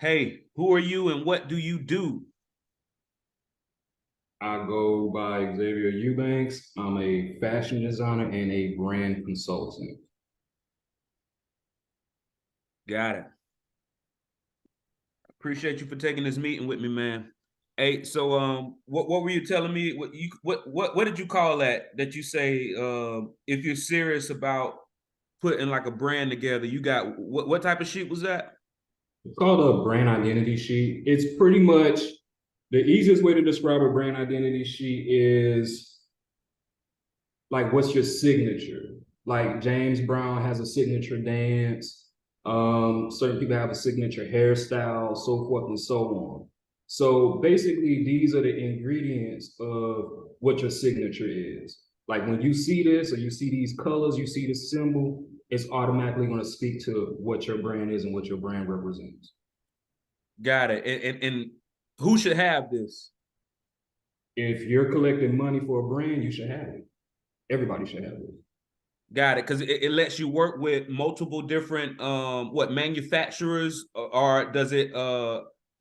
Hey, who are you and what do you do? I go by Xavier Eubanks. I'm a fashion designer and a brand consultant. Got it. Appreciate you for taking this meeting with me, man. Hey, so what were you telling me? What did you call that you say if you're serious about putting like a brand together, you got what type of sheet was that? It's called a brand identity sheet. It's pretty much the easiest way to describe a brand identity sheet is like what's your signature? Like James Brown has a signature dance. Certain people have a signature hairstyle, so forth and so on. So basically, these are the ingredients of what your signature is. Like when you see this or you see these colors, you see this symbol, it's automatically going to speak to what your brand is and what your brand represents. Got it. And who should have this? If you're collecting money for a brand, you should have it. Everybody should have it. Got it, because it lets you work with multiple different what manufacturers, or does it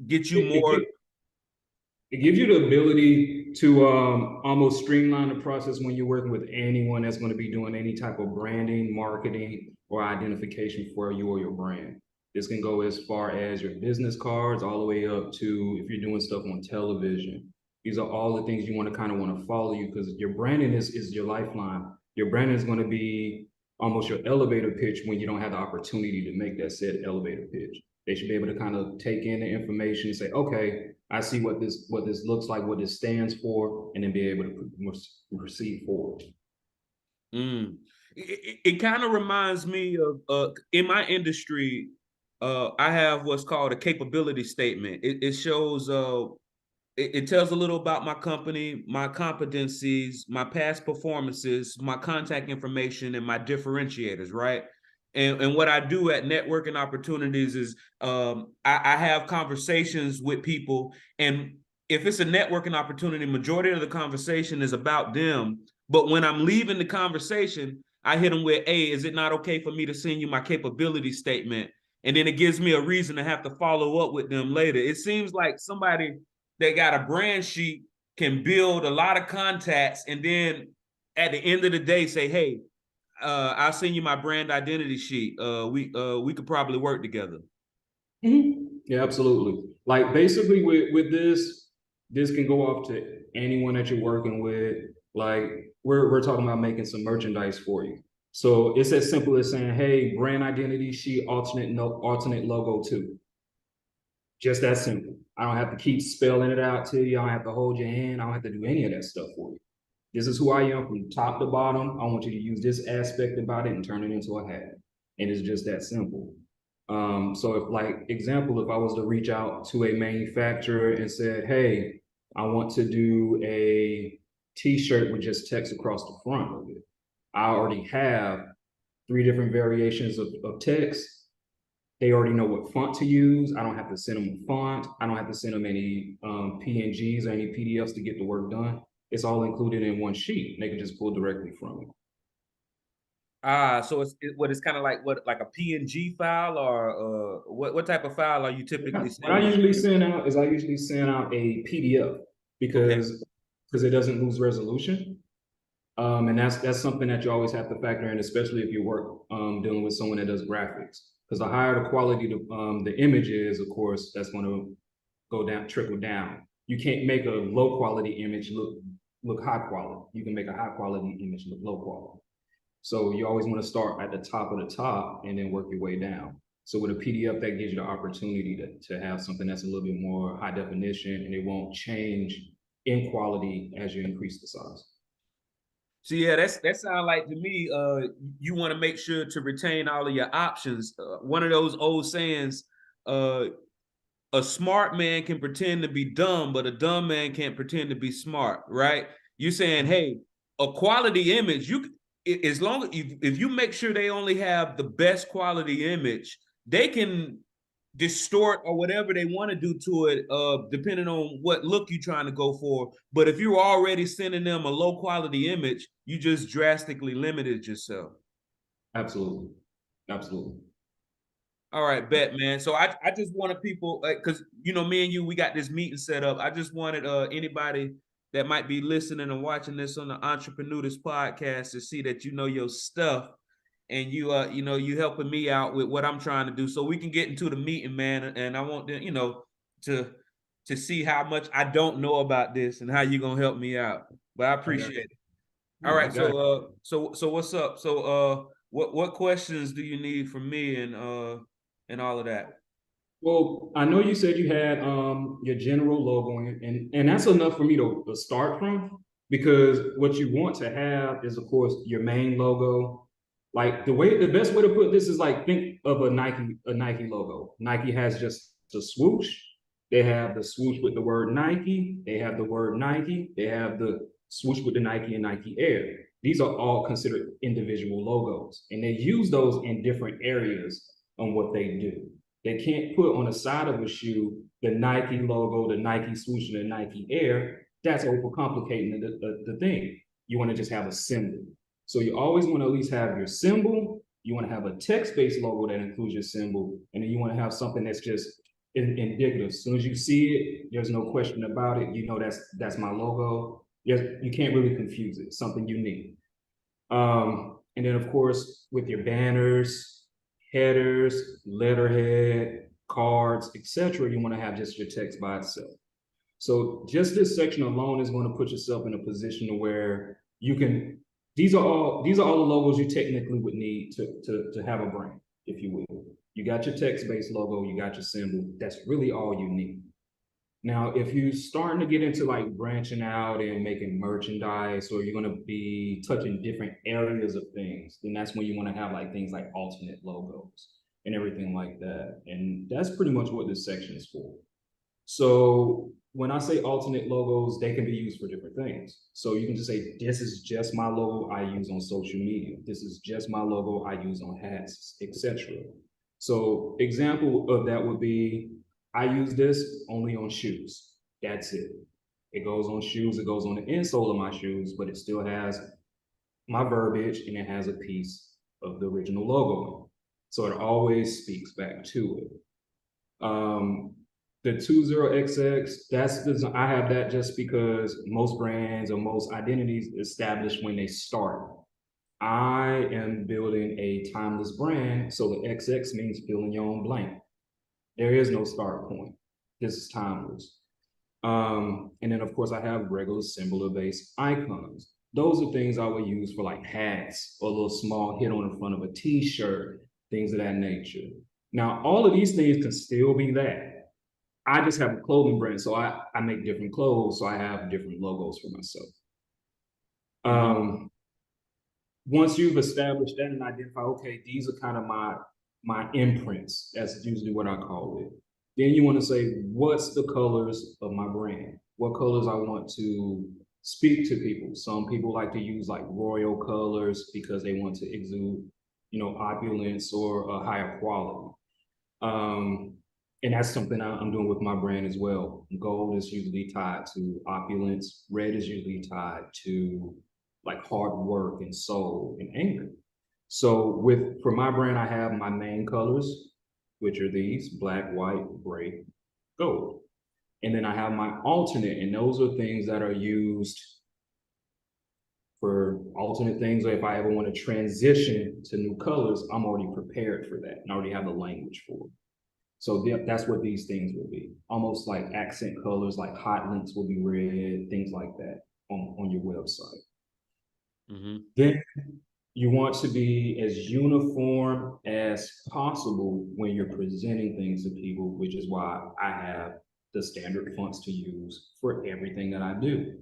get you It, more? it, it gives you the ability to almost streamline the process when you're working with anyone that's going to be doing any type of branding, marketing, or identification for you or your brand. This can go as far as your business cards, all the way up to if you're doing stuff on television. These are all the things you want to kind of want to follow you because your branding is your lifeline. Your branding is going to be almost your elevator pitch when you don't have the opportunity to make that said elevator pitch. They should be able to kind of take in the information and say, okay, I see what this looks like, what this stands for, and then be able to proceed forward. Mm. It kind of reminds me of in my industry, I have what's called a capability statement. It shows it tells a little about my company, my competencies, my past performances, my contact information, and my differentiators, right? And what I do at networking opportunities is I have conversations with people, and if it's a networking opportunity, majority of the conversation is about them. But when I'm leaving the conversation, I hit them with, "Hey, is it not okay for me to send you my capability statement?" And then it gives me a reason to have to follow up with them later. It seems like somebody that got a brand sheet can build a lot of contacts, and then at the end of the day say, "Hey, I'll send you my brand identity sheet. We could probably work together." Mm-hmm. Yeah, absolutely. Like basically with this can go off to anyone that you're working with. Like we're talking about making some merchandise for you. So it's as simple as saying, hey, brand identity sheet, alternate logo too. Just that simple. I don't have to keep spelling it out to you. I don't have to hold your hand. I don't have to do any of that stuff for you. This is who I am from top to bottom. I want you to use this aspect about it and turn it into a hat. And it's just that simple. So if like example, if I was to reach out to a manufacturer and said, hey, I want to do a t-shirt with just text across the front of it. I already have three different variations of text. They already know what font to use. I don't have to send them a font. I don't have to send them any PNGs or any PDFs to get the work done. It's all included in one sheet. They can just pull directly from it. So it's kind of like what, like a PNG file, or what type of file are you typically What I sending? usually send out is I usually send out a PDF Okay. because it doesn't lose resolution. And that's something that you always have to factor in, especially if you work dealing with someone that does graphics. Because the higher the quality the image is, of course, that's going to go down, trickle down. You can't make a low quality image look high quality. You can make a high quality image look low quality. So you always want to start at the top of the top and then work your way down. So with a PDF, that gives you the opportunity to have something that's a little bit more high definition and it won't change in quality as you increase the size. So yeah, that sounds like to me. You want to make sure to retain all of your options. One of those old sayings: uh, "A smart man can pretend to be dumb, but a dumb man can't pretend to be smart." Right? You're saying, hey, a quality image. As long as if you make sure they only have the best quality image, they can distort or whatever they want to do to it, depending on what look you're trying to go for. But if you're already sending them a low quality image, you just drastically limited yourself. Absolutely. Absolutely. All right, bet, man. So I just wanted people, because you know, me and you, we got this meeting set up. I just wanted anybody that might be listening and watching this on the Entrepreneur This podcast to see that you know your stuff, and you know, you helping me out with what I'm trying to do, so we can get into the meeting, man. And I want to, you know, to see how much I don't know about this and how you gonna help me out. But I I got appreciate it. All you. I right, got you. so what's up? So what questions do you need from me and all of that? Well, I know you said you had your general logo, and that's enough for me to start from, because what you want to have is, of course, your main logo. Like the best way to put this is like, think of a Nike logo. Nike has just a swoosh. They have the swoosh with the word Nike. They have the word Nike. They have the swoosh with the Nike and Nike Air. These are all considered individual logos, and they use those in different areas on what they do. They can't put on the side of a shoe the Nike logo, the Nike swoosh, and the Nike Air. That's overcomplicating the thing. You want to just have a symbol. So you always want to at least have your symbol. You want to have a text-based logo that includes your symbol, and then you want to have something that's just indicative. As soon as you see it, there's no question about it. You know that's my logo. You can't really confuse it. It's something unique. And then, of course, with your banners, headers, letterhead, cards, etc., you want to have just your text by itself. So just this section alone is going to put yourself in a position to where you can. These are all the logos you technically would need to have a brand, if you will. You got your text-based logo, you got your symbol. That's really all you need. Now, if you're starting to get into like branching out and making merchandise, or you're going to be touching different areas of things, then that's when you want to have like things like alternate logos and everything like that. And that's pretty much what this section is for. So when I say alternate logos, they can be used for different things. So you can just say, this is just my logo I use on social media. This is just my logo I use on hats, etc. So example of that would be, I use this only on shoes. That's it. It goes on shoes, it goes on the insole of my shoes, but it still has my verbiage and it has a piece of the original logo. So it always speaks back to it. The 20XX, I have that just because most brands or most identities establish when they start. I am building a timeless brand, so the XX means fill in your own blank. There is no start point. This is timeless. And then of course I have regular symbol-based icons. Those are things I would use for like hats or a little small hit on the front of a t-shirt, things of that nature. Now, all of these things can still be that. I just have a clothing brand, so I make different clothes, so I have different logos for myself. Once you've established that and identify, okay, these are kind of my imprints. That's usually what I call it. Then you want to say, what's the colors of my brand? What colors I want to speak to people. Some people like to use like royal colors because they want to exude, opulence or a higher quality. And that's something I'm doing with my brand as well. Gold is usually tied to opulence. Red is usually tied to like hard work and soul and anger. So for my brand, I have my main colors, which are these: black, white, gray, gold. And then I have my alternate, and those are things that are used for alternate things. Or if I ever want to transition to new colors, I'm already prepared for that and I already have the language for it. So that's what these things will be. Almost like accent colors, like hot links will be red, things like that on your website. Mm-hmm. Then you want to be as uniform as possible when you're presenting things to people, which is why I have the standard fonts to use for everything that I do.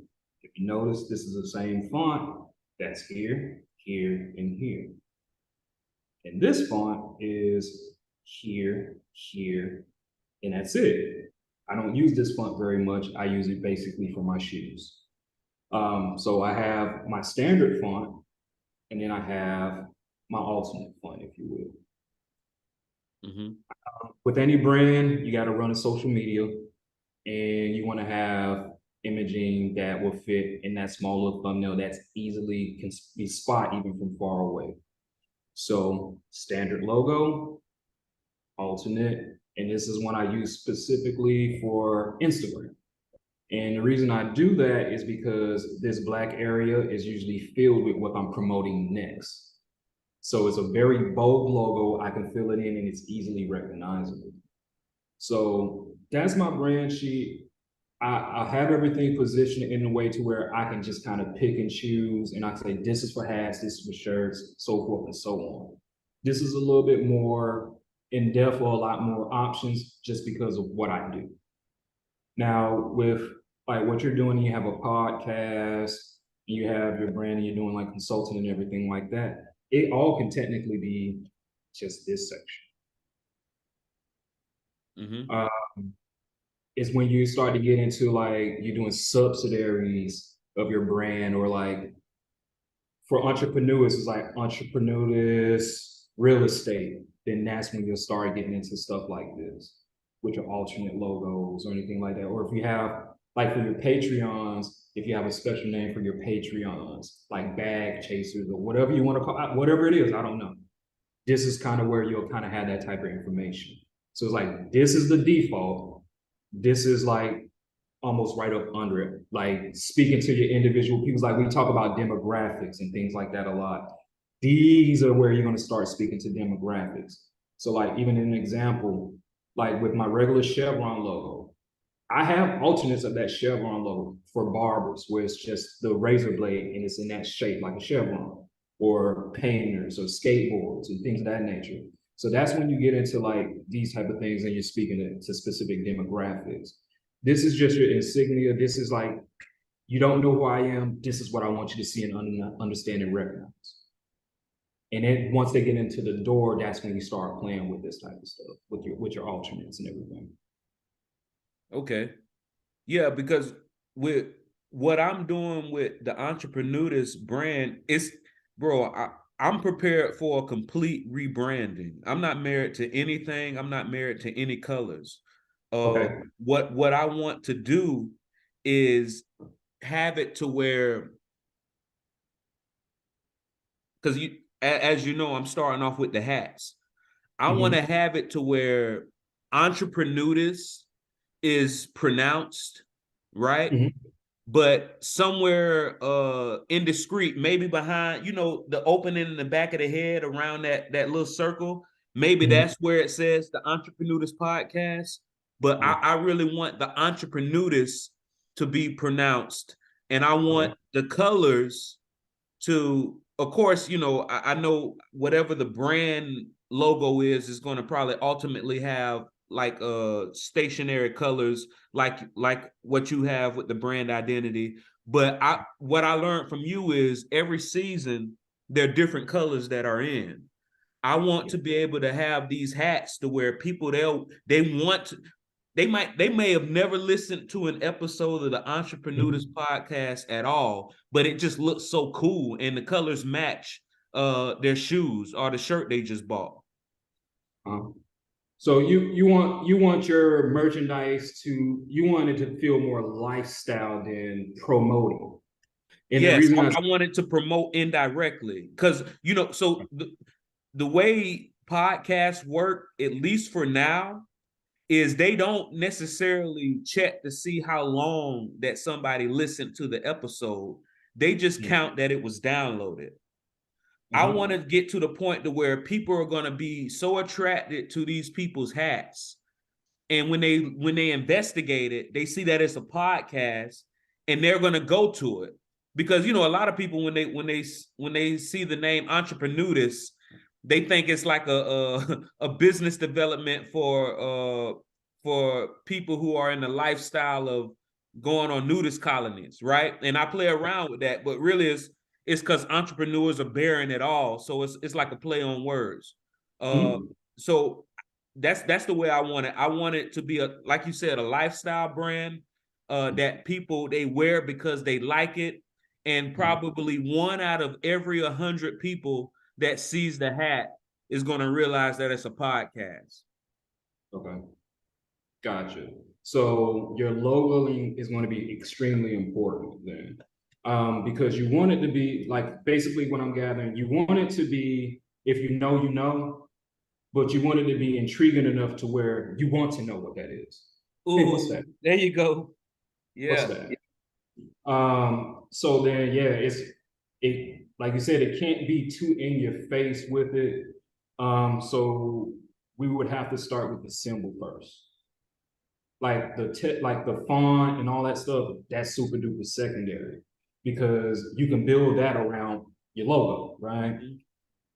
If you notice, this is the same font that's here, here, and here. And this font is here, here, and that's it. I don't use this font very much. I use it basically for my shoes. So I have my standard font, and then I have my alternate font, if you will. Mm-hmm. With any brand, you got to run a social media, and you want to have imaging that will fit in that small little thumbnail that's easily can be spot even from far away. So standard logo, alternate, and this is one I use specifically for Instagram. And the reason I do that is because this black area is usually filled with what I'm promoting next. So it's a very bold logo. I can fill it in and it's easily recognizable. So that's my brand sheet. I have everything positioned in a way to where I can just kind of pick and choose. And I say, this is for hats, this is for shirts, so forth and so on. This is a little bit more in depth or a lot more options just because of what I do. Now, with like what you're doing, you have a podcast, you have your brand, and you're doing like consulting and everything like that. It all can technically be just this section. Is when you start to get into like you're doing subsidiaries of your brand, or like for entrepreneurs, it's like entrepreneurs real estate. Then that's when you'll start getting into stuff like this, with your alternate logos or anything like that. Or if you have like for your Patreons, if you have a special name for your Patreons, like bag chasers or whatever you want to call it, whatever it is, I don't know. This is kind of where you'll kind of have that type of information. So it's like, this is the default. This is like almost right up under it. Like speaking to your individual people, like we talk about demographics and things like that a lot. These are where you're going to start speaking to demographics. So like even an example, like with my regular Chevron logo, I have alternates of that Chevron logo for barbers where it's just the razor blade and it's in that shape like a chevron, or painters or skateboards and things of that nature. So that's when you get into like these type of things and you're speaking to specific demographics. This is just your insignia. This is like, you don't know who I am. This is what I want you to see and understand and recognize. And then once they get into the door, that's when you start playing with this type of stuff with your alternates and everything. Okay. Yeah, because with what I'm doing with the Entrepreneurs brand, it's, bro, I'm prepared for a complete rebranding. I'm not married to anything. I'm not married to any colors. Okay. What I want to do is have it to where, because as you know, I'm starting off with the hats. I want to have it to where Entrepreneurs is pronounced right, but somewhere indiscreet, maybe behind, the opening in the back of the head around that little circle, maybe that's where it says the Entrepreneurs Podcast. But I really want the Entrepreneurs to be pronounced, and I want the colors to, of course, I know whatever the brand logo is going to probably ultimately have like stationary colors, like what you have with the brand identity. But what I learned from you is every season there are different colors that are in. I want to be able to have these hats to where people they may have never listened to an episode of the Entrepreneurs Podcast at all, but it just looks so cool and the colors match their shoes or the shirt they just bought. So you want your merchandise you want it to feel more lifestyle than promoting. And yes, the reason I wanted to promote indirectly because so the way podcasts work, at least for now, is they don't necessarily check to see how long that somebody listened to the episode. They just count that it was downloaded. I want to get to the point to where people are going to be so attracted to these people's hats, and when they investigate it, they see that it's a podcast, and they're going to go to it because a lot of people when they see the name Entrepreneurs, they think it's like a business development for people who are in the lifestyle of going on nudist colonies, right? And I play around with that, but really it's because entrepreneurs are bearing it all, so it's like a play on words. So that's the way I want it. I want it to be like you said, a lifestyle brand that people, they wear because they like it, and probably 1 out of every 100 people that sees the hat is going to realize that it's a podcast. Okay. Gotcha. So your logoing is going to be extremely important then. Because you want it to be like, basically what I'm gathering, you want it to be, if you know, but you want it to be intriguing enough to where you want to know what that is. Hey, what's that? There you go. What's Yeah. that? So then, yeah, it like you said, it can't be too in your face with it. So we would have to start with the symbol first. Like the font and all that stuff, that's super duper secondary because you can build that around your logo, right? Mm-hmm.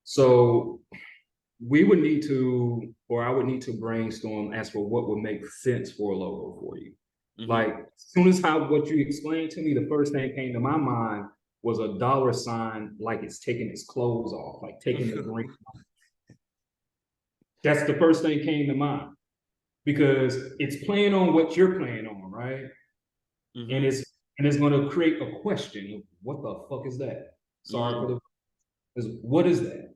So we would need to, or I would need to brainstorm as for what would make sense for a logo for you. Mm-hmm. Like as soon as what you explained to me, the first thing that came to my mind was a dollar sign, like it's taking its clothes off, like taking the green off. That's the first thing came to mind because it's playing on what you're playing on, right? Mm-hmm. And it's going to create a question: what the fuck is that? Sorry for what is that?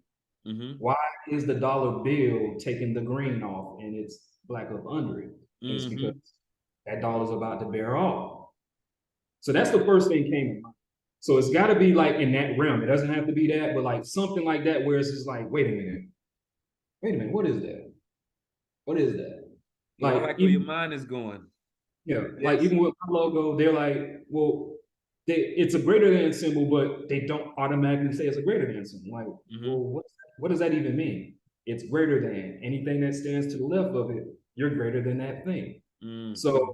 Mm-hmm. Why is the dollar bill taking the green off and it's black up under it? Mm-hmm. It's because that dollar's about to bear off. So that's the first thing came to mind. So it's got to be like in that realm. It doesn't have to be that, but like something like that where it's just like, wait a minute, what is that? What is that? Like, I like where your mind is going. Yeah, yes. Like even with my logo, they're like, well, it's a greater than symbol, but they don't automatically say it's a greater than symbol. Like, mm-hmm. Well, what does that even mean? It's greater than anything that stands to the left of it. You're greater than that thing. Mm-hmm. So,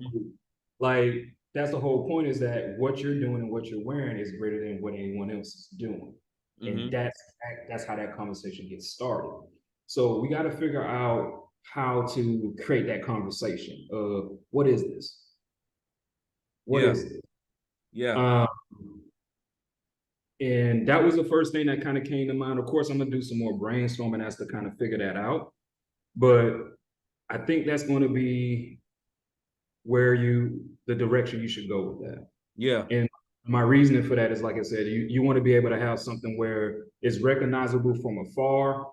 like, that's the whole point is that what you're doing and what you're wearing is greater than what anyone else is doing, mm-hmm. and that's how that conversation gets started. So we got to figure out how to create that conversation of what is this? What is it? Yeah. And that was the first thing that kind of came to mind. Of course, I'm going to do some more brainstorming as to kind of figure that out. But I think that's going to be where the direction you should go with that. Yeah. And my reasoning for that is, like I said, you want to be able to have something where it's recognizable from afar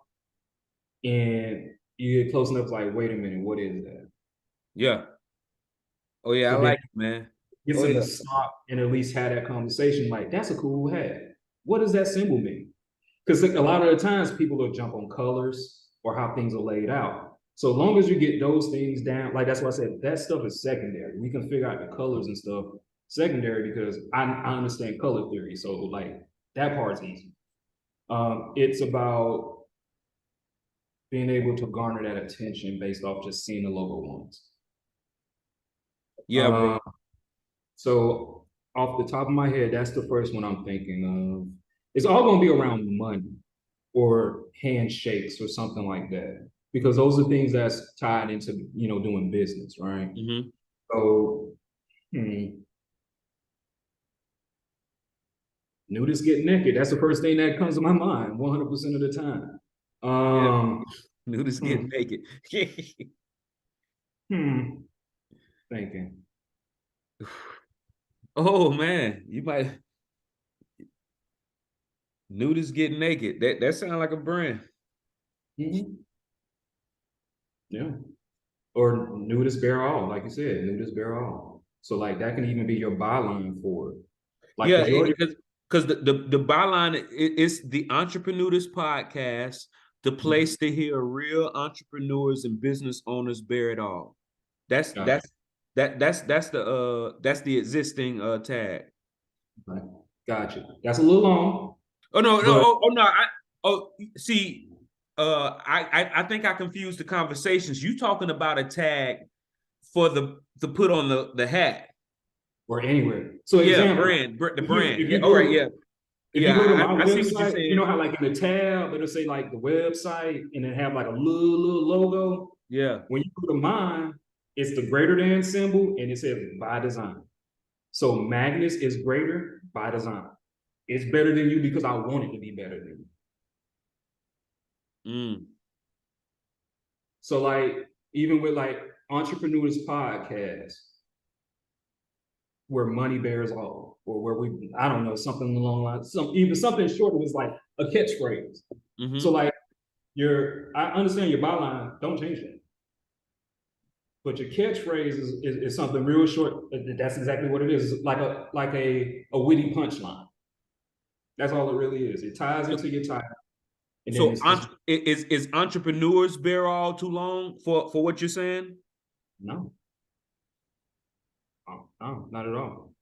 and you get close enough like, wait a minute, what is that? Yeah. Oh, yeah, so I like it, man. Get them to stop and at least have that conversation. Like, that's a cool hat. What does that symbol mean? Because a lot of the times people will jump on colors or how things are laid out. So as long as you get those things down, like that's why I said that stuff is secondary. We can figure out the colors and stuff secondary because I understand color theory. So like that part's easy. It's about being able to garner that attention based off just seeing the logo once. Yeah, bro. So off the top of my head, that's the first one I'm thinking of. It's all going to be around money or handshakes or something like that, because those are things that's tied into, doing business, right? Mm-hmm. So, nudists get naked. That's the first thing that comes to my mind 100% of the time. Nudists get naked. Thinking. Oh man, you might. Nudists get naked. That sounds like a brand. Mm-hmm. Yeah. Or nudists bear all, like you said, nudists bear all. So like that can even be your byline for it. Like, yeah, because the byline is the Entrepreneurs Podcast, the place to hear real entrepreneurs and business owners bear it all. That's the existing tag. Right. Gotcha. That's a little long. Oh no! See, I think I confused the conversations. You talking about a tag for to put on the hat or anywhere. So yeah, example, the brand. Yeah, all right, yeah. If you go to my website, you know how like in the tab it'll say like the website and then have like a little logo. Yeah. When you go to mine, it's the greater than symbol and it says by design. So Magnus is greater by design. It's better than you because I want it to be better than you. So like even with like Entrepreneurs Podcast, where money bears all, or where I don't know, something along the lines, something short is like a catchphrase. Mm-hmm. So like I understand your byline, don't change that. But your catchphrase is something real short. That's exactly what it is. It's like a witty punchline. That's all it really is. It ties into your title. And then So it's is entrepreneurs bear all too long for what you're saying? no, no, not at all.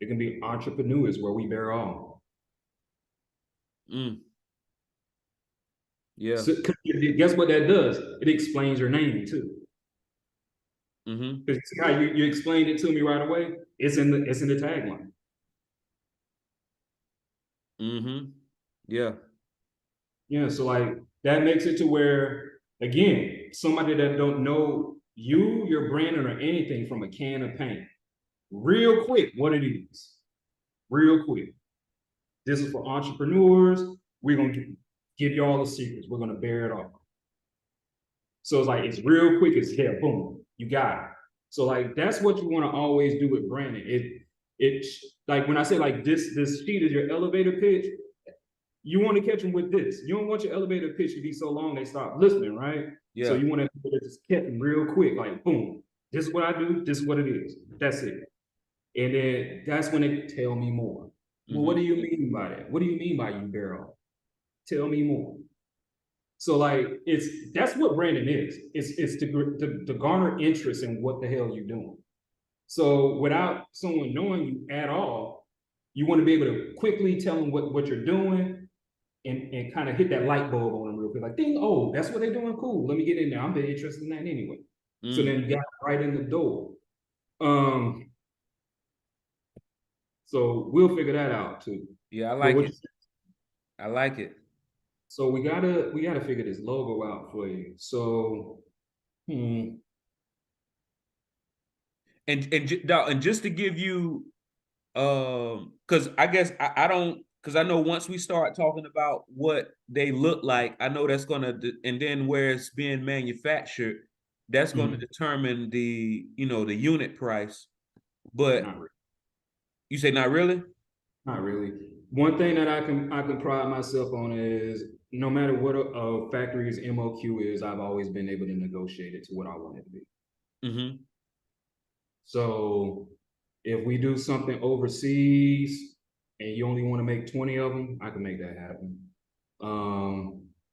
It can be entrepreneurs where we bear all. Mm, yeah. So, guess what that does? It explains your name too. Mm-hmm. Because see how you explained it to me right away? It's in the tagline. Mm-hmm. Yeah. Yeah, so like that makes it to where again, somebody that don't know you, your brand, or anything from a can of paint, real quick, what it is, real quick. This is for entrepreneurs. We're gonna give you all the secrets. We're gonna bear it all. So it's like it's real quick as hell. Boom, you got it. So like that's what you want to always do with branding. It like when I say like this sheet is your elevator pitch. You want to catch them with this. You don't want your elevator pitch to be so long they stop listening, right? So Yeah. you want to just catch them real quick, like boom. This is what I do. This is what it is. That's it. And then that's when they tell me more. Well, what Mm-hmm. do you mean by that? What do you mean by you barrel? Tell me more. So like that's what branding is. It's to garner interest in what the hell you're doing. So without someone knowing you at all, you want to be able to quickly tell them what you're doing and kind of hit that light bulb on them real quick. Like, ding, oh, that's what they're doing. Cool. Let me get in there. I'm very interested in that anyway. So Mm. then you got right in the door. Um, so we'll figure that out too. Yeah, I But like what it. I like it. so we gotta figure this logo out for you. So And just to give you because I guess I don't because I know once we start talking about what they look like, I know that's gonna and then where it's being manufactured, that's going to determine the the unit price. But not really. you say not really? Not really. One thing that I can pride myself on is no matter what a factory's MOQ is, I've always been able to negotiate it to what I want it to be. Mm-hmm. So if we do something overseas and you only want to make 20 of them, I can make that happen.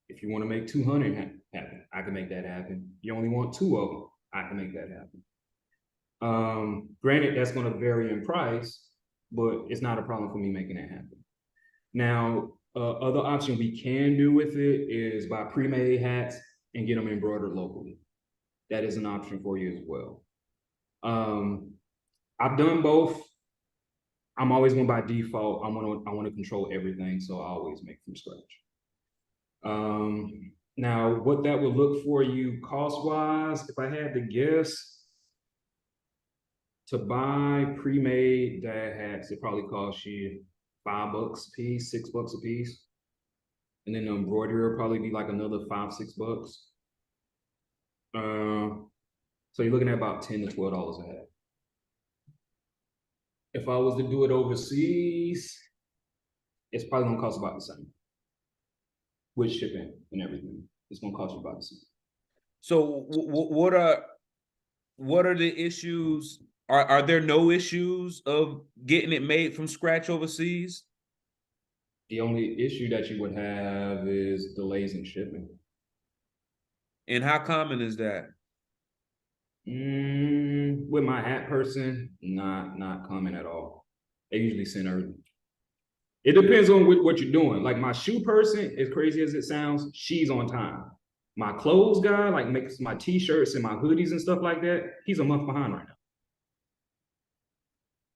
If you want to make 200 happen, I can make that happen. You only want two of them, I can make that happen. Granted, that's going to vary in price, but it's not a problem for me making that happen. Now, other option we can do with it is buy pre-made hats and get them embroidered locally. That is an option for you as well. I've done both. I'm always going by default. I want to control everything, so I always make from scratch. Now, what that would look for you cost wise, if I had to guess, to buy pre-made dad hats, it probably costs you $5 a piece, $6 a piece. And then the embroidery will probably be like another $5, $6. So you're looking at about $10 to $12 a hat. If I was to do it overseas, it's probably gonna cost about the same with shipping and everything. It's gonna cost you about the same. So what are the issues? Are there no issues of getting it made from scratch overseas? The only issue that you would have is delays in shipping. And how common is that? With my hat person, not common at all. They usually send early. It depends on what you're doing. Like my shoe person, as crazy as it sounds, she's on time. My clothes guy, like makes my t-shirts and my hoodies and stuff like that, he's a month behind right now.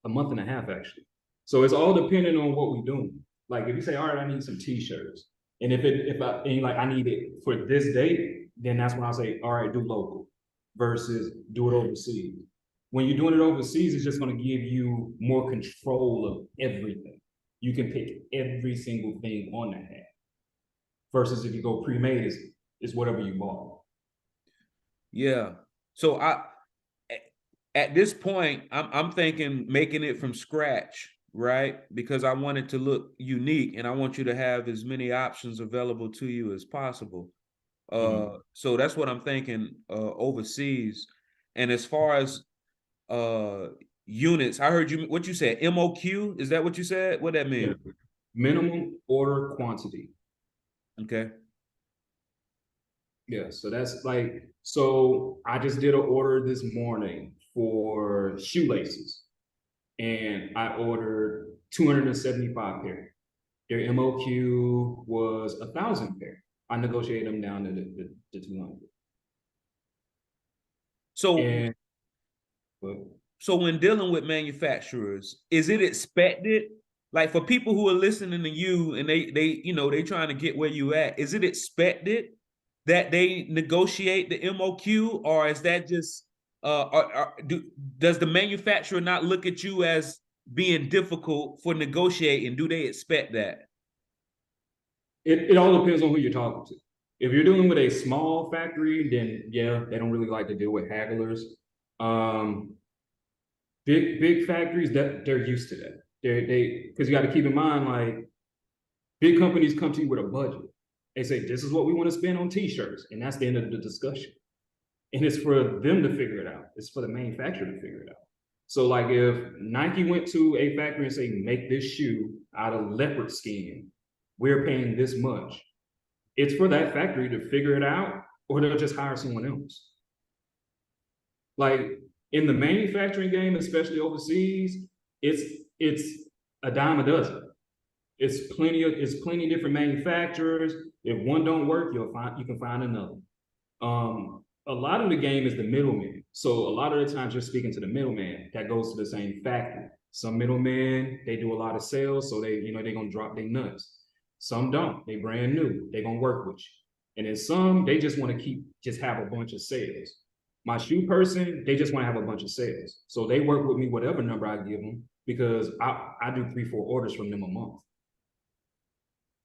A month and a half actually. So it's all depending on what we're doing. Like if you say, all right, I need some t-shirts, and if I need it for this date, then that's when I say, all right, do local versus do it overseas. When you're doing it overseas, it's just going to give you more control of everything. You can pick every single thing on the hat. Versus if you go pre-made, is whatever you bought. Yeah. So at this point, I'm thinking making it from scratch, right? Because I want it to look unique and I want you to have as many options available to you as possible. So that's what I'm thinking overseas. And as far as uh units, I heard what you said, MOQ, is that what you said? What that Yeah, mean? minimum order quantity. Okay. Yeah, so that's like, so I just did an order this morning for shoelaces, and I ordered 275 pair. Their MOQ was 1,000 pair. I negotiated them down to the 200. So And but so when dealing with manufacturers, is it expected, like for people who are listening to you and they you know they trying to get where you at, is it expected that they negotiate the MOQ, or is that just does the manufacturer not look at you as being difficult for negotiating? Do they expect that? it all depends on who you're talking to. If you're dealing with a small factory, then yeah, they don't really like to deal with hagglers. Um, big factories, that they're used to that. They because you got to keep in mind, like, big companies come to you with a budget. They say, this is what we want to spend on t-shirts, and that's the end of the discussion. And it's for them to figure it out. It's for the manufacturer to figure it out. So like if Nike went to a factory and say, make this shoe out of leopard skin, we're paying this much. It's for that factory to figure it out, or they'll just hire someone else. Like in the manufacturing game, especially overseas, it's a dime a dozen. It's plenty different manufacturers. If one don't work, you can find another. A lot of the game is the middleman. So a lot of the times you're speaking to the middleman that goes to the same factory. Some middlemen, they do a lot of sales, so they're gonna drop their nuts. Some don't. They brand new. They're gonna work with you. And then some, they just want to just have a bunch of sales. My shoe person, they just want to have a bunch of sales. So they work with me whatever number I give them, because I do 3-4 orders from them a month.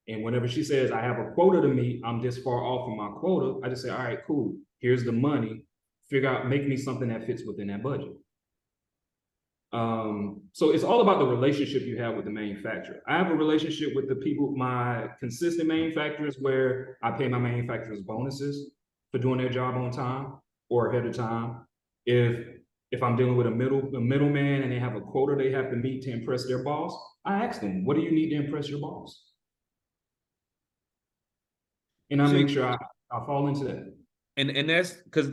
And whenever she says I have a quota to meet, I'm this far off from my quota, I just say, all right, cool. Here's the money. Make me something that fits within that budget. So it's all about the relationship you have with the manufacturer. I have a relationship with the people, my consistent manufacturers, where I pay my manufacturers bonuses for doing their job on time or ahead of time. If I'm dealing with a middleman and they have a quota they have to meet to impress their boss, I ask them, what do you need to impress your boss? And I make sure I fall into that. And that's because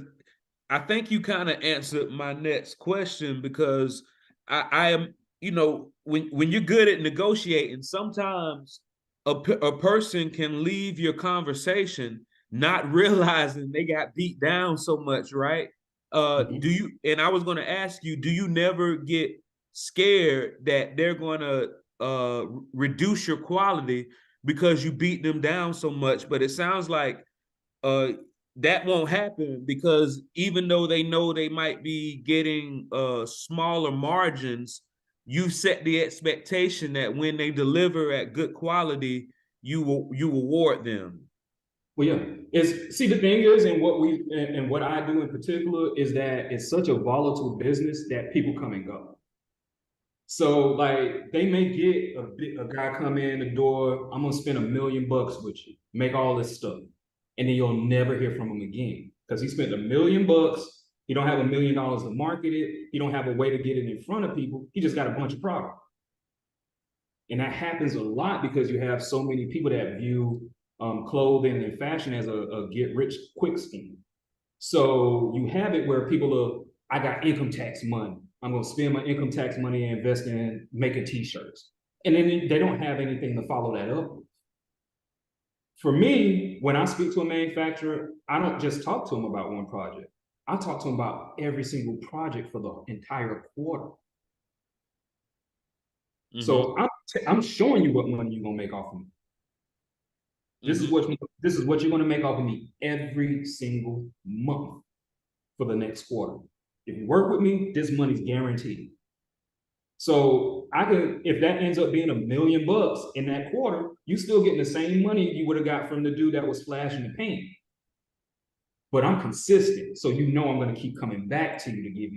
I think you kind of answered my next question, because I am, you know, when you're good at negotiating, sometimes a person can leave your conversation not realizing they got beat down so much, right? Do you, and I was going to ask you, do you never get scared that they're going to reduce your quality because you beat them down so much? But it sounds like that won't happen, because even though they know they might be getting smaller margins, you set the expectation that when they deliver at good quality, you reward them. Well, yeah, the thing is, and what I do in particular is that it's such a volatile business that people come and go. So like they may get a guy come in the door, I'm gonna spend $1 million with you, make all this stuff, and then you'll never hear from him again because he spent $1 million. He don't have $1 million to market it. He don't have a way to get it in front of people. He just got a bunch of product, and that happens a lot because you have so many people that view clothing and fashion as a get rich quick scheme. So you have it where people I got income tax money. I'm going to spend my income tax money and invest in making t-shirts. And then they don't have anything to follow that up with. For me, when I speak to a manufacturer, I don't just talk to them about one project. I talk to them about every single project for the entire quarter. Mm-hmm. So I'm showing you what money you're going to make off of me. This is what you're going to make off of me every single month for the next quarter. If you work with me, this money's guaranteed. So if that ends up being $1 million in that quarter, you still getting the same money you would have got from the dude that was flashing the paint. But I'm consistent, so I'm going to keep coming back to you to give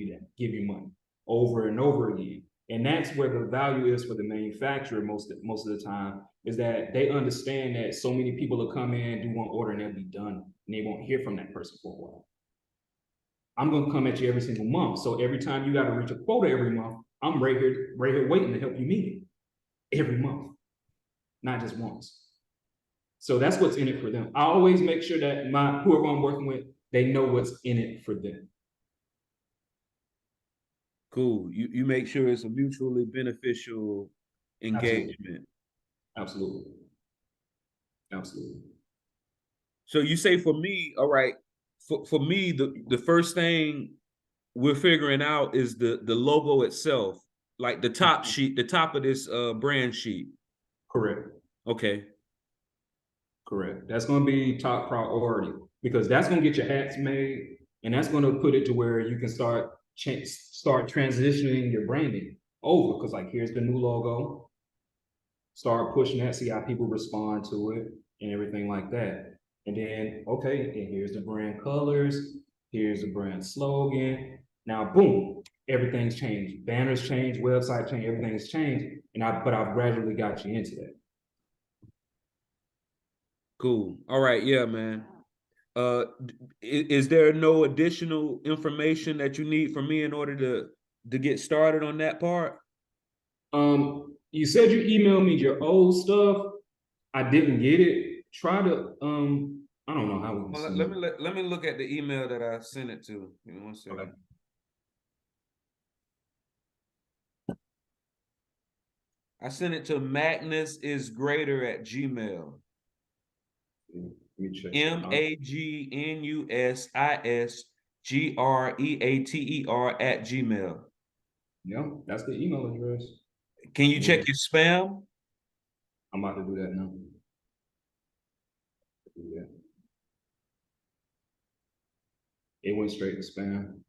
you money over and over again. And that's where the value is for the manufacturer most of the time, is that they understand that so many people will come in, do one order, and they'll be done, and they won't hear from that person for a while. I'm going to come at you every single month. So every time you got to reach a quota every month, I'm right here waiting to help you meet it every month. not just once. So that's what's in it for them. I always make sure that whoever I'm working with, they know what's in it for them. Cool. You make sure it's a mutually beneficial engagement. Absolutely. Absolutely. So you say for me, all right, for me, the first thing we're figuring out is the logo itself, like the top sheet, the top of this brand sheet. Correct. Okay. Correct. That's going to be top priority because that's going to get your hats made, and that's going to put it to where you can start transitioning your branding over. Because like, here's the new logo. Start pushing that, see how people respond to it, and everything like that. And then, okay, and here's the brand colors. Here's the brand slogan. Now, boom, everything's changed. Banners changed, website changed, everything's changed. But I've gradually got you into that. Cool. All right. Yeah, man. Is there no additional information that you need from me in order to get started on that part? You said you emailed me your old stuff. I didn't get it. Try to I don't know how we can Well, send it. let me look at the email that I sent it to. Give me one second. Okay. I sent it to magnusisgreater@gmail. MAGNUSISGREATER@gmail. Yeah, that's the email address. Can you check your spam? I'm about to do that now. Yeah. It went straight to spam.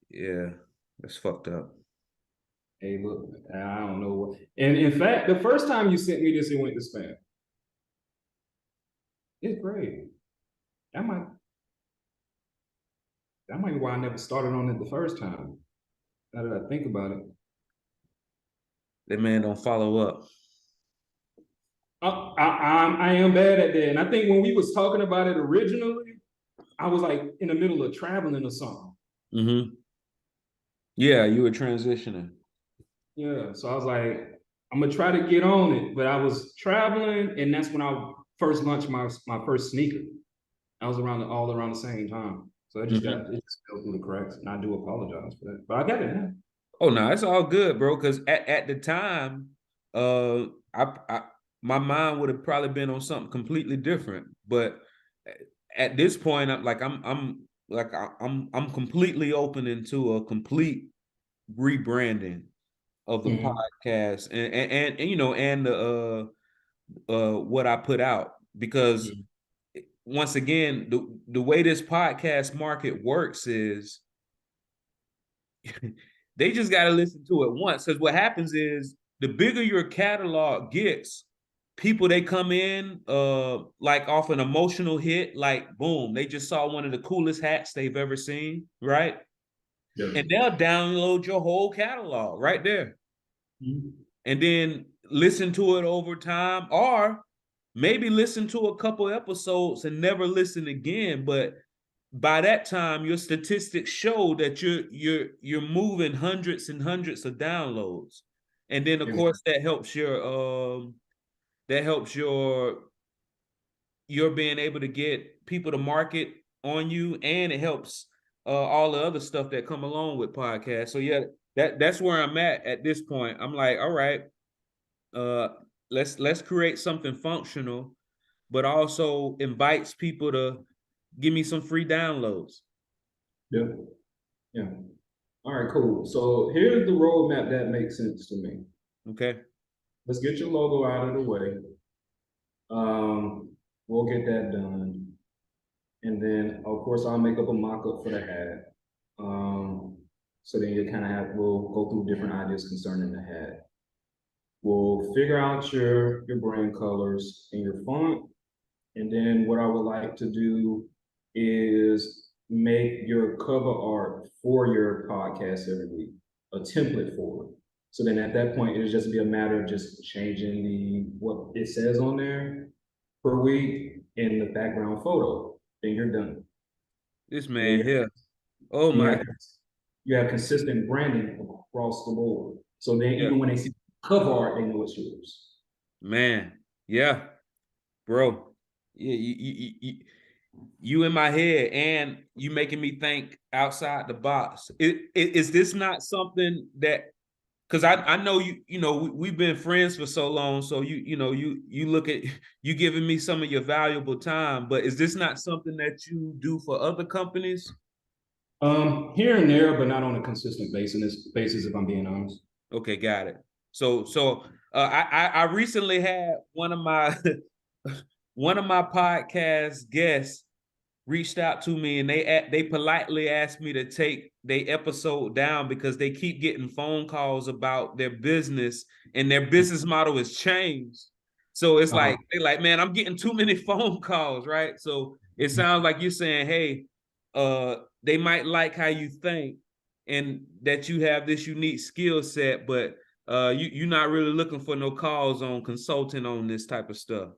Yeah, that's fucked up. Hey, look, I don't know what. And in fact, the first time you sent me this, it went to spam. It's great. That might be why I never started on it the first time. Now that I think about it. That man don't follow up. I am bad at that. And I think when we was talking about it originally, I was like in the middle of traveling or something. Mm-hmm. Yeah, you were transitioning. Yeah. So I was like, I'm gonna try to get on it. But I was traveling, and that's when I first launched my first sneaker. I was all around the same time. So it just fell through the cracks. And I do apologize for that. But I got it now. Oh no, it's all good, bro. Because at the time, I my mind would have probably been on something completely different. But at this point, I'm completely open into a complete rebranding of the podcast and you know and the what I put out because once again the way this podcast market works is they just got to listen to it once because what happens is the bigger your catalog gets, people they come in like off an emotional hit, like boom, they just saw one of the coolest hats they've ever seen, right? Yeah. And they'll download your whole catalog right there. And then listen to it over time, or maybe listen to a couple episodes and never listen again. But by that time, your statistics show that you're moving hundreds and hundreds of downloads, and then of course that helps your you're being able to get people to market on you, and it helps all the other stuff that come along with podcasts. So yeah, that's where I'm at this point. I'm like, all right, let's create something functional, but also invites people to give me some free downloads. Yeah. Yeah. All right, cool. So here's the roadmap that makes sense to me. Okay. Let's get your logo out of the way. We'll get that done. And then of course I'll make up a mock-up for the hat. So then you kind of we'll go through different ideas concerning the hat. We'll figure out your brand colors and your font. And then what I would like to do is make your cover art for your podcast every week, a template for it. So then at that point, it'll just be a matter of just changing what it says on there per week in the background photo. Then you're done. This man here. Oh my. You have consistent branding across the board. So then even when they see cover art, they know it's yours. Man, yeah, bro. Yeah, you in my head, and you making me think outside the box. Is this not something that, because I know you know we've been friends for so long, so you look at you giving me some of your valuable time, but is this not something that you do for other companies? Here and there, but not on a consistent basis, if I'm being honest. Okay, got it. I recently had one of my one of my podcast guests reached out to me, and they politely asked me to take their episode down because they keep getting phone calls about their business, and their business model has changed. So it's Uh-huh. like they're like, man, I'm getting too many phone calls, right? So it sounds like you're saying, hey, they might like how you think and that you have this unique skill set, but you're not really looking for no calls on consulting on this type of stuff.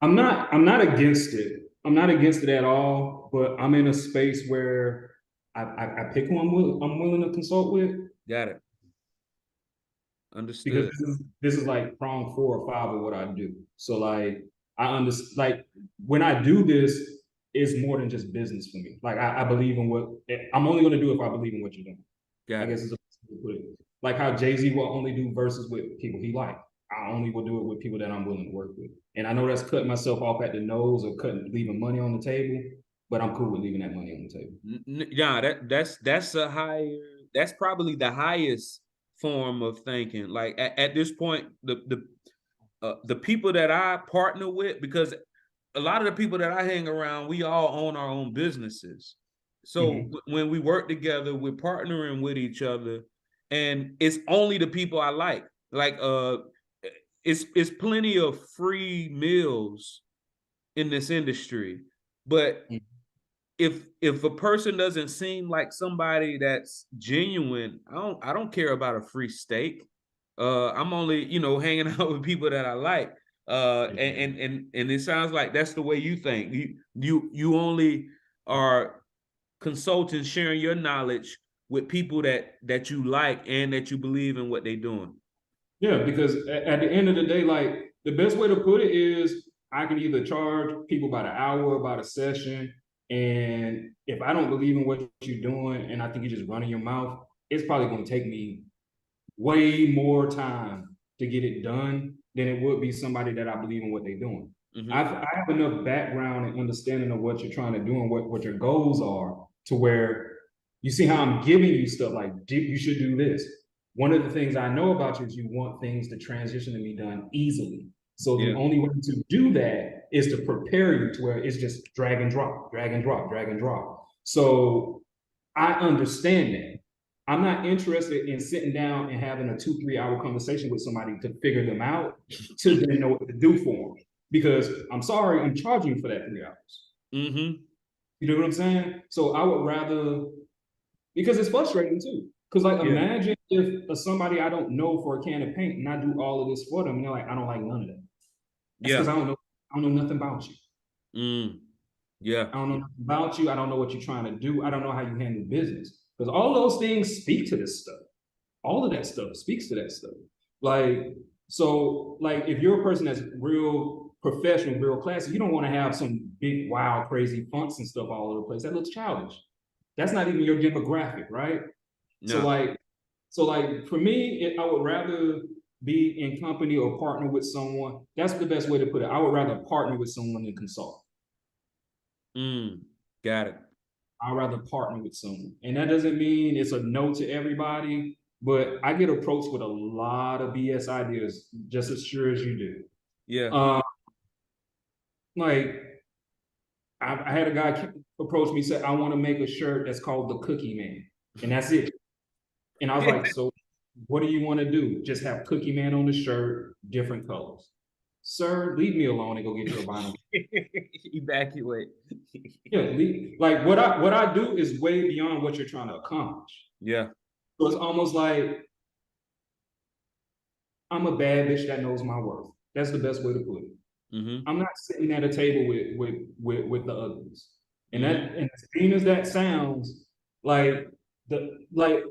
I'm not against it. I'm not against it at all, but I'm in a space where I pick who I'm willing to consult with Got it. because Understood. this is like prong 4 or 5 of what I do. So like I understand like when I do this, it's more than just business for me. Like I believe in what I'm only going to do if I believe in what you're doing. I Got guess it. is a way to put it. Like how Jay-Z will only do verses with people he likes. I only will do it with people that I'm willing to work with. And I know that's cutting myself off at the nose or leaving money on the table, but I'm cool with leaving that money on the table. Yeah, that's a higher. That's probably the highest form of thinking. Like at this point, the people that I partner with, because a lot of the people that I hang around, we all own our own businesses. So Mm-hmm. when we work together, we're partnering with each other, and it's only the people I like. Like it's plenty of free meals in this industry, but if a person doesn't seem like somebody that's genuine, I don't care about a free steak. I'm only hanging out with people that I like. And it sounds like that's the way you think. You only are consulting, sharing your knowledge with people that you like and that you believe in what they're doing. Yeah, because at the end of the day, like the best way to put it is I can either charge people by the hour or by the session. And if I don't believe in what you're doing and I think you're just running your mouth, it's probably going to take me way more time to get it done than it would be somebody that I believe in what they're doing. Mm-hmm. I have enough background and understanding of what you're trying to do and what your goals are to where you see how I'm giving you stuff like you should do this. One of the things I know about you is you want things to transition to be done easily. So the Yeah. only way to do that is to prepare you to where it's just drag and drop, drag and drop, drag and drop. So I understand that. I'm not interested in sitting down and having a 2-3 hour conversation with somebody to figure them out to then know what to do for them. Because I'm sorry, I'm charging you for that 3 hours. Mm-hmm. You know what I'm saying? So I would rather, because it's frustrating too. Because like Yeah. imagine if somebody I don't know for a can of paint and I do all of this for them, and they're like, I don't like none of that. That's because Yeah. I don't know nothing about you. Mm. Yeah. I don't know nothing about you. I don't know what you're trying to do. I don't know how you handle business. Because all those things speak to this stuff. All of that stuff speaks to that stuff. Like, so, like, if you're a person that's real professional, real classy, you don't want to have some big, wild, crazy fonts and stuff all over the place. That looks childish. That's not even your demographic, right? So, No. like, for me, I would rather be in company or partner with someone. That's the best way to put it. I would rather partner with someone than consult. Mm. Got it. I'd rather partner with someone. And that doesn't mean it's a no to everybody, but I get approached with a lot of BS ideas, just as sure as you do. Yeah. Uh, like I had a guy approach me, said, I want to make a shirt that's called the Cookie Man. And that's it. And I was like, so what do you want to do? Just have Cookie Man on the shirt, different colors. Sir, leave me alone and go get your vinyl. Evacuate. Yeah, like what I do is way beyond what you're trying to accomplish. Yeah. So it's almost like I'm a bad bitch that knows my worth. That's the best way to put it. Mm-hmm. I'm not sitting at a table with the others. And that Mm-hmm. and as mean as that sounds, like like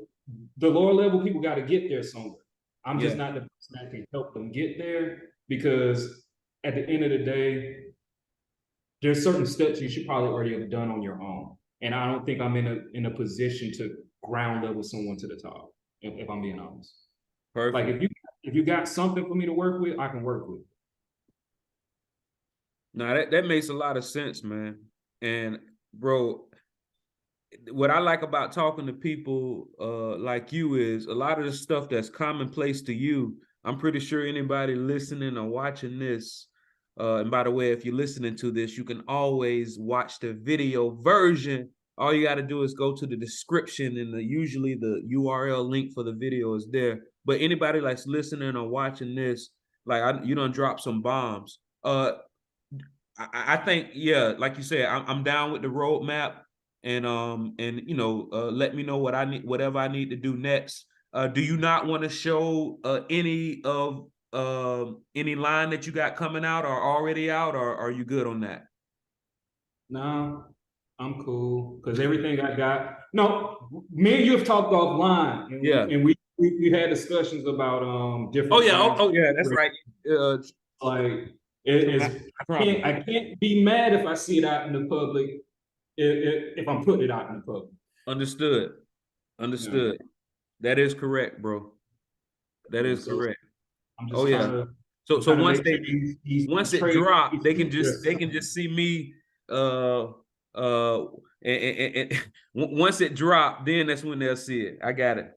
the lower level people got to get there somewhere. I'm Yeah. just not the person that can help them get there. because at the end of the day, there's certain steps you should probably already have done on your own. And I don't think I'm in a position to ground up with someone to the top, if I'm being honest. Like Perfect. if you got something for me to work with, I can work with. No, that makes a lot of sense, man. And bro, what I like about talking to people like you is a lot of the stuff that's commonplace to you. I'm pretty sure anybody listening or watching this, and by the way, if you're listening to this, you can always watch the video version. All you got to do is go to the description, and usually the URL link for the video is there. But anybody that's listening or watching this, like you done drop some bombs. I think, yeah, like you said, I'm down with the roadmap, and let me know what I need, whatever I need to do next. Do you not want to show any line that you got coming out or already out, or are you good on that? No, I'm cool because everything I got. No, me and you have talked offline, Yeah. and we had discussions about Oh different yeah. lines. Oh yeah. That's right. Like it is, I can't be mad if I see it out in the public. If I'm putting it out in the public. Understood. Understood. Yeah. That is correct, bro. That Yeah, is so correct. I'm just Oh yeah. So trying to once make they sure these once it trade. drop, they can just see me. Uh, and once it drop, then that's when they'll see it. I got it.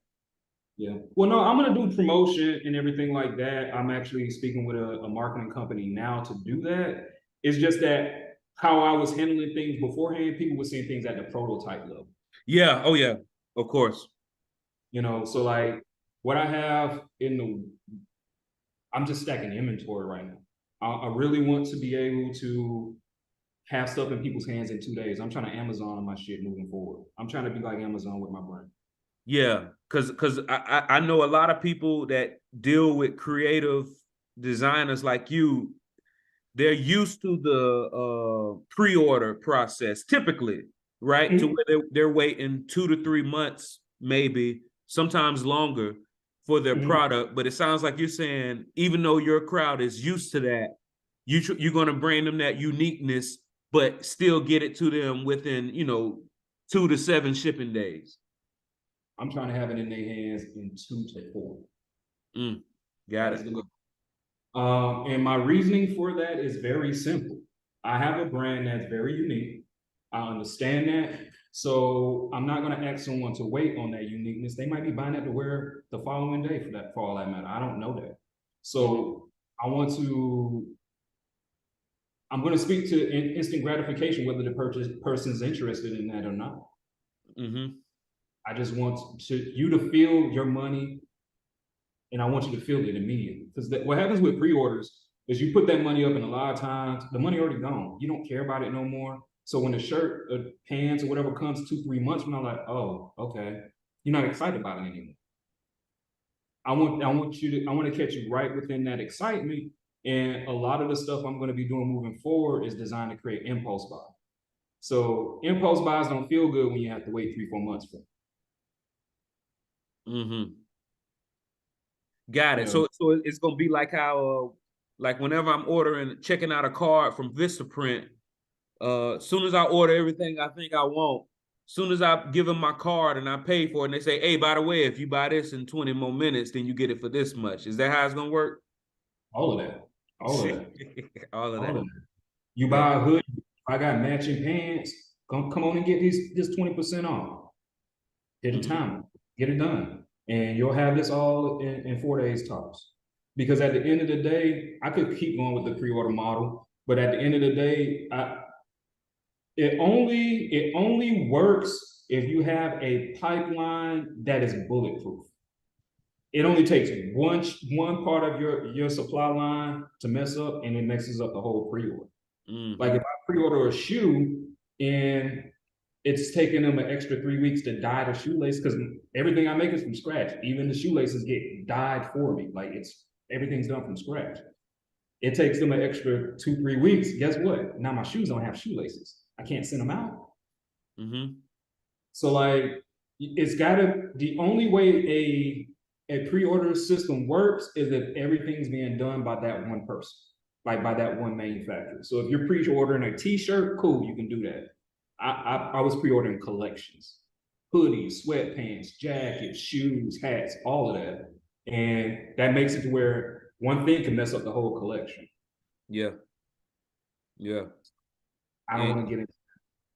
Yeah. Well, no, I'm gonna do promotion and everything like that. I'm actually speaking with a marketing company now to do that. It's just that how I was handling things beforehand, people were seeing things at the prototype level. Yeah. Oh yeah. Of course. So like what I have I'm just stacking inventory right now. I really want to be able to have stuff in people's hands in 2 days. I'm trying to Amazon my shit moving forward. I'm trying to be like Amazon with my brand. Yeah, because I know a lot of people that deal with creative designers like you. They're used to the pre-order process typically, right? To where they're waiting 2 to 3 months, maybe sometimes longer for their product. But it sounds like you're saying, even though your crowd is used to that, you're going to bring them that uniqueness, but still get it to them within 2 to 7 shipping days. I'm trying to have it in their hands in 2 to 4. Got it. And my reasoning for that is very simple. I have a brand that's very unique. I understand that. So I'm not going to ask someone to wait on that uniqueness. They might be buying that to wear the following day for all that matter. I don't know that. So I'm going to speak to instant gratification, whether the person's interested in that or not. Mm-hmm. I just want you to feel your money, and I want you to feel it immediately. Because what happens with pre-orders is you put that money up, and a lot of times the money already gone. You don't care about it no more. So when the shirt or pants or whatever comes 2-3 months from now, like, oh, okay, you're not excited about it anymore. I want to catch you right within that excitement. And a lot of the stuff I'm going to be doing moving forward is designed to create impulse buy. So impulse buys don't feel good when you have to wait 3-4 months for them. Mm-hmm. Got it. So it's gonna be like how like whenever I'm checking out a card from Vistaprint, soon as I order everything I think I want, soon as I give them my card and I pay for it, and they say, hey, by the way, if you buy this in 20 more minutes, then you get it for this much. Is that how it's gonna work? All of that. All of that. You buy a hood, I got matching pants, come on and get this 20% off. Hit a time, get it done. And you'll have this all in 4 days tops. Because at the end of the day, I could keep going with the pre-order model, but at the end of the day, it only works if you have a pipeline that is bulletproof. It only takes one part of your supply line to mess up, and it messes up the whole pre-order. Like if I pre-order a shoe and it's taking them an extra 3 weeks to dye the shoelace, because everything I make is from scratch. Even the shoelaces get dyed for me. Like everything's done from scratch. It takes them an extra 2-3 weeks. Guess what? Now my shoes don't have shoelaces. I can't send them out. So like the only way a pre-order system works is if everything's being done by that one person, like by that one manufacturer. So if you're pre-ordering a t-shirt, cool, you can do that. I was pre-ordering collections, hoodies, sweatpants, jackets, shoes, hats, all of that. And that makes it to where one thing can mess up the whole collection. Yeah. Yeah. I don't want to get into.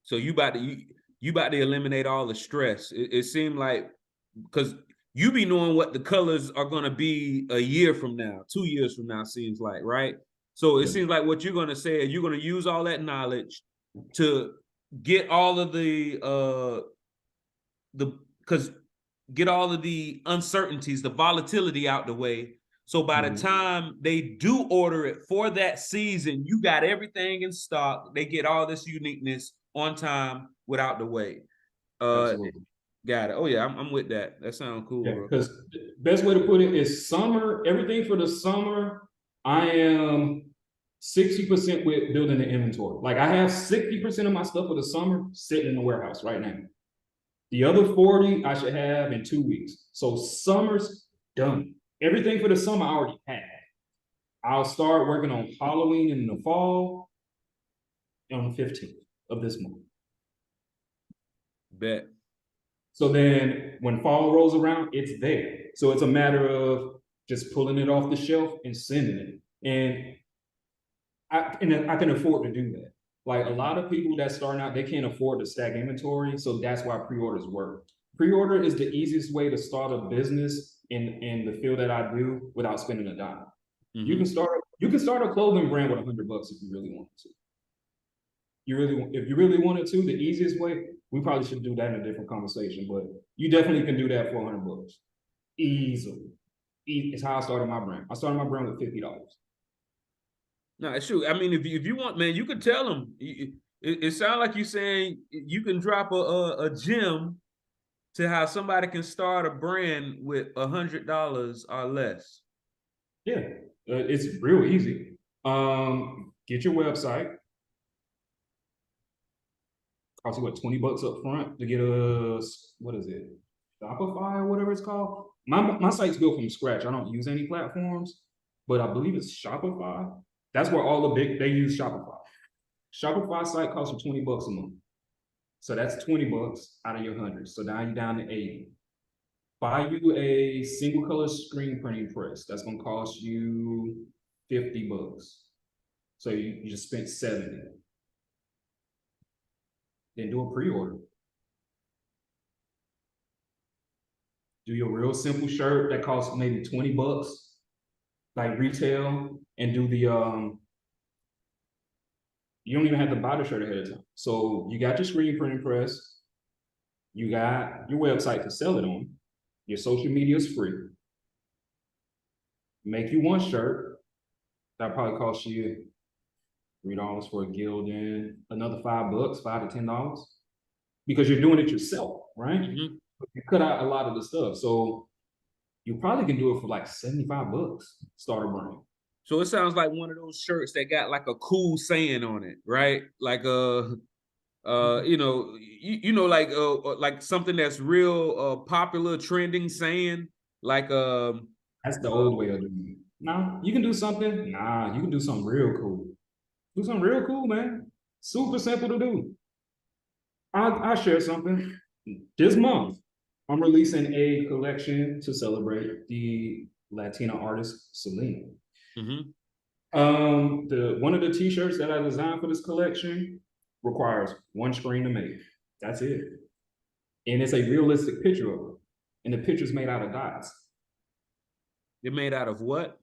So you about to eliminate all the stress. It seemed like, because you be knowing what the colors are gonna be a year from now, 2 years from now, seems like, right? So it seems like what you're gonna say is you're gonna use all that knowledge to get all of the because get all of the uncertainties, the volatility out the way. So by the time they do order it for that season, you got everything in stock. They get all this uniqueness on time without the way. Absolutely. Got it. Oh yeah, I'm with that. That sounds cool, Yeah, bro. because the best way to put it is summer, everything for the summer, I am 60% with building the inventory. Like I have 60% of my stuff for the summer sitting in the warehouse right now. The other 40 I should have in 2 weeks. So summer's done. Everything for the summer I already have. I'll start working on Halloween in the fall on the 15th of this month. Bet. So then when fall rolls around, it's there. So it's a matter of just pulling it off the shelf and sending it. And I can afford to do that. Like a lot of people that starting out, they can't afford to stack inventory. So that's why pre-orders work. Pre-order is the easiest way to start a business in the field that I do without spending a dime. You can start a clothing brand with $100 if you really wanted to. If you really wanted to, the easiest way, we probably should do that in a different conversation, but you definitely can do that for $100 easily. It's how I started my brand. I started my brand with $50. No, it's true. I mean, if you want, man, you could tell them. It sounds like you're saying you can drop a gem to how somebody can start a brand with $100 or less. Yeah, it's real easy. Get your website. Cost you what, $20 up front to get what is it? Shopify or whatever it's called. My site's built from scratch. I don't use any platforms, but I believe it's Shopify. That's where all the they use Shopify. Shopify site costs you $20 a month. So that's $20 out of your 100. So now you're down to 80. Buy you a single color screen printing press. That's gonna cost you $50. So you just spent 70. Then do a pre-order. Do your real simple shirt that costs maybe $20, like retail, and do the you don't even have to buy the shirt ahead of time. So you got your screen printing press, you got your website to sell it on, your social media is free. Make you one shirt, that probably costs you $3 for a guild and another $5, $5 to $10, because you're doing it yourself, right? You cut out a lot of the stuff, so you probably can do it for like $75. Start a brand. So it sounds like one of those shirts that got like a cool saying on it, right? Like like something that's real popular, trending saying, like that's the old way of doing it. No, you can do something. Nah, you can do something real cool. Do something real cool, man. Super simple to do. I'll share something. This month, I'm releasing a collection to celebrate the Latina artist Selena. One of the t-shirts that I designed for this collection requires one screen to make. That's it. And it's a realistic picture of her. And the picture's made out of dots. They're made out of what?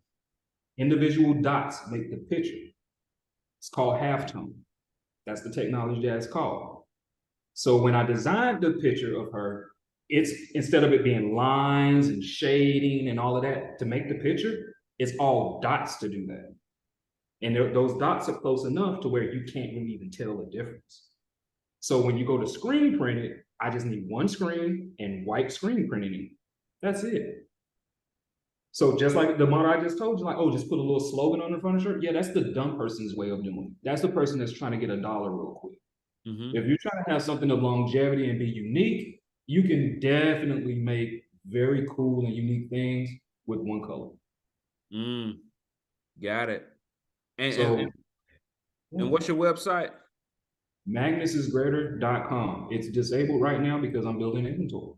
Individual dots make the picture. It's called halftone. That's the technology that it's called. So when I designed the picture of her, it's instead of it being lines and shading and all of that to make the picture, it's all dots to do that. And those dots are close enough to where you can't really even tell the difference. So when you go to screen print it, I just need one screen and white screen printing it. That's it. So just like the model I just told you, like, oh, just put a little slogan on the front of the shirt. Yeah, that's the dumb person's way of doing it. That's the person that's trying to get $1 real quick. If you're trying to have something of longevity and be unique, you can definitely make very cool and unique things with one color. Got it. And, So and, and what's your website? MagnusIsGreater.com. It's disabled right now because I'm building inventory.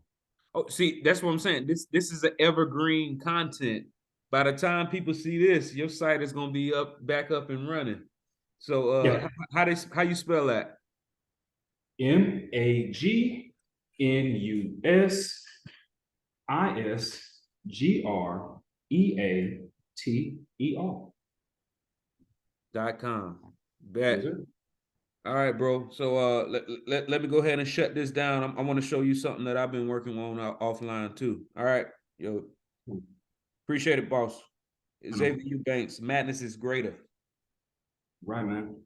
Oh, see, that's what I'm saying. This is the evergreen content. By the time people see this, your site is gonna be back up and running. So Yeah. how you spell that? MagnusIsGreater. Bet. Yes, sir. All right, bro. So let me go ahead and shut this down. I want to show you something that I've been working on offline too. All right. Yo, appreciate it, boss. Xavier Eubanks, Madness is greater. Right, man.